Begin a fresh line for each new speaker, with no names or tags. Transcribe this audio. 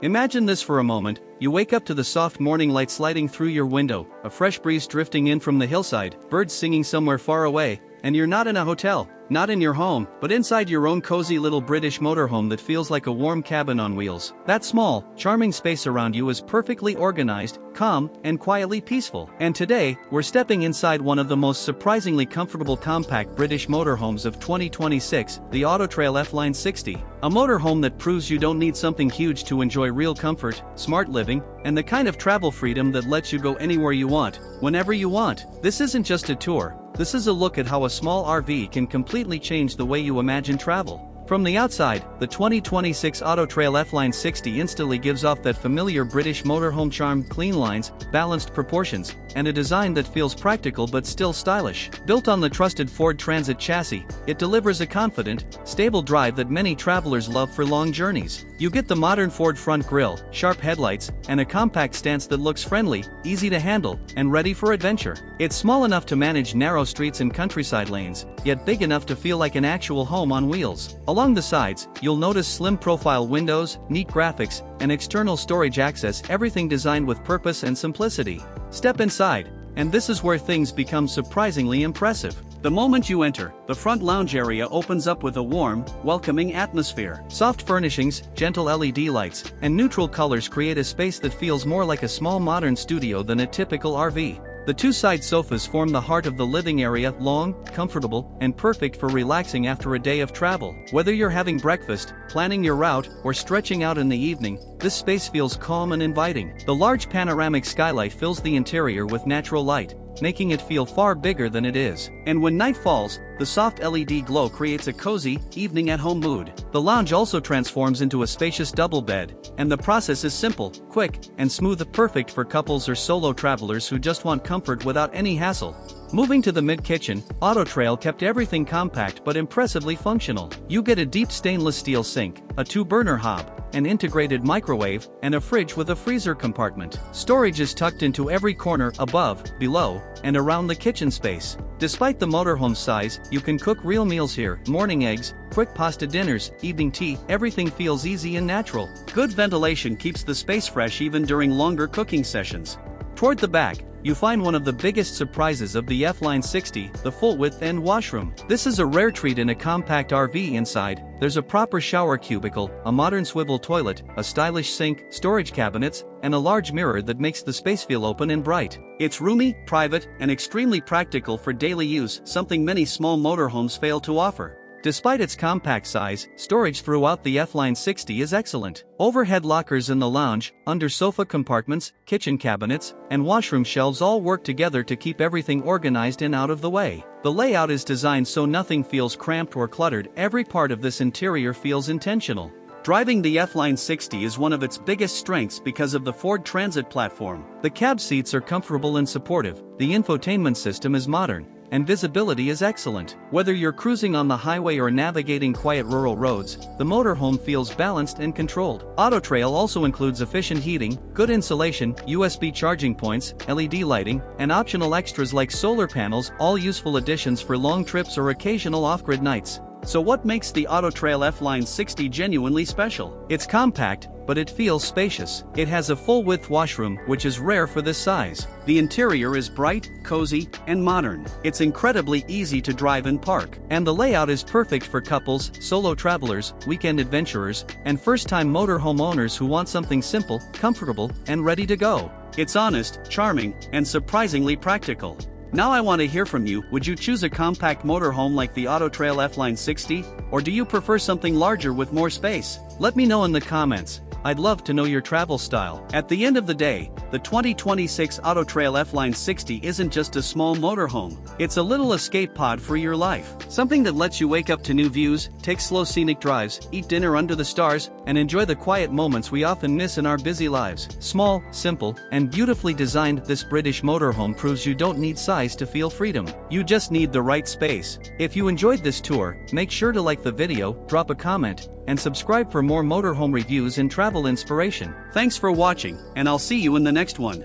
Imagine this for a moment. You wake up to the soft morning light sliding through your window, a fresh breeze drifting in from the hillside, birds singing somewhere far away, and you're not in a hotel, not in your home, but inside your own cozy little British motorhome that feels like a warm cabin on wheels. That small, charming space around you is perfectly organized, calm, and quietly peaceful. And today, we're stepping inside one of the most surprisingly comfortable compact British motorhomes of 2026, the Autotrail F-Line 60. A motorhome that proves you don't need something huge to enjoy real comfort, smart living, and the kind of travel freedom that lets you go anywhere you want, whenever you want. This isn't just a tour. This is a look at how a small RV can completely change the way you imagine travel. From the outside, the 2026 Autotrail F-Line 60 instantly gives off that familiar British motorhome charm: clean lines, balanced proportions, and a design that feels practical but still stylish. Built on the trusted Ford Transit chassis, it delivers a confident, stable drive that many travelers love for long journeys. You get the modern Ford front grille, sharp headlights, and a compact stance that looks friendly, easy to handle, and ready for adventure. It's small enough to manage narrow streets and countryside lanes, yet big enough to feel like an actual home on wheels. Along the sides, you'll notice slim profile windows, neat graphics, and external storage access, everything designed with purpose and simplicity. Step inside, and this is where things become surprisingly impressive. The moment you enter, the front lounge area opens up with a warm, welcoming atmosphere. Soft furnishings, gentle LED lights, and neutral colors create a space that feels more like a small modern studio than a typical RV. The two side sofas form the heart of the living area, long, comfortable, and perfect for relaxing after a day of travel. Whether you're having breakfast, planning your route, or stretching out in the evening, this space feels calm and inviting. The large panoramic skylight fills the interior with natural light, making it feel far bigger than it is. And when night falls, the soft LED glow creates a cozy, evening-at-home mood. The lounge also transforms into a spacious double bed, and the process is simple, quick, and smooth, perfect for couples or solo travelers who just want comfort without any hassle. Moving to the mid-kitchen, Autotrail kept everything compact but impressively functional. You get a deep stainless steel sink, a 2-burner hob, an integrated microwave, and a fridge with a freezer compartment. Storage is tucked into every corner, above, below, and around the kitchen space. Despite the motorhome size, you can cook real meals here: morning eggs, quick pasta dinners, evening tea. Everything feels easy and natural. Good ventilation keeps the space fresh even during longer cooking sessions. Toward the back, you find one of the biggest surprises of the F-Line 60, the full-width end washroom. This is a rare treat in a compact RV. Inside, there's a proper shower cubicle, a modern swivel toilet, a stylish sink, storage cabinets, and a large mirror that makes the space feel open and bright. It's roomy, private, and extremely practical for daily use, something many small motorhomes fail to offer. Despite its compact size, storage throughout the F-Line 60 is excellent. Overhead lockers in the lounge, under sofa compartments, kitchen cabinets, and washroom shelves all work together to keep everything organized and out of the way. The layout is designed so nothing feels cramped or cluttered. Every part of this interior feels intentional. Driving the F-Line 60 is one of its biggest strengths because of the Ford Transit platform. The cab seats are comfortable and supportive, the infotainment system is modern, and visibility is excellent. Whether you're cruising on the highway or navigating quiet rural roads, the motorhome feels balanced and controlled. Autotrail also includes efficient heating, good insulation, USB charging points, LED lighting, and optional extras like solar panels, all useful additions for long trips or occasional off-grid nights. So what makes the Autotrail F-Line 60 genuinely special? It's compact, but it feels spacious. It has a full-width washroom, which is rare for this size. The interior is bright, cozy, and modern. It's incredibly easy to drive and park. And the layout is perfect for couples, solo travelers, weekend adventurers, and first-time motorhome owners who want something simple, comfortable, and ready to go. It's honest, charming, and surprisingly practical. Now I want to hear from you. Would you choose a compact motorhome like the Autotrail F-Line 60? Or do you prefer something larger with more space? Let me know in the comments. I'd love to know your travel style. At the end of the day, the 2026 Autotrail F-Line 60 isn't just a small motorhome. It's a little escape pod for your life. Something that lets you wake up to new views, take slow scenic drives, eat dinner under the stars, and enjoy the quiet moments we often miss in our busy lives. Small, simple, and beautifully designed, this British motorhome proves you don't need size to feel freedom. You just need the right space. If you enjoyed this tour, make sure to like the video, drop a comment, and subscribe for more motorhome reviews and travel inspiration. Thanks for watching, and I'll see you in the next one.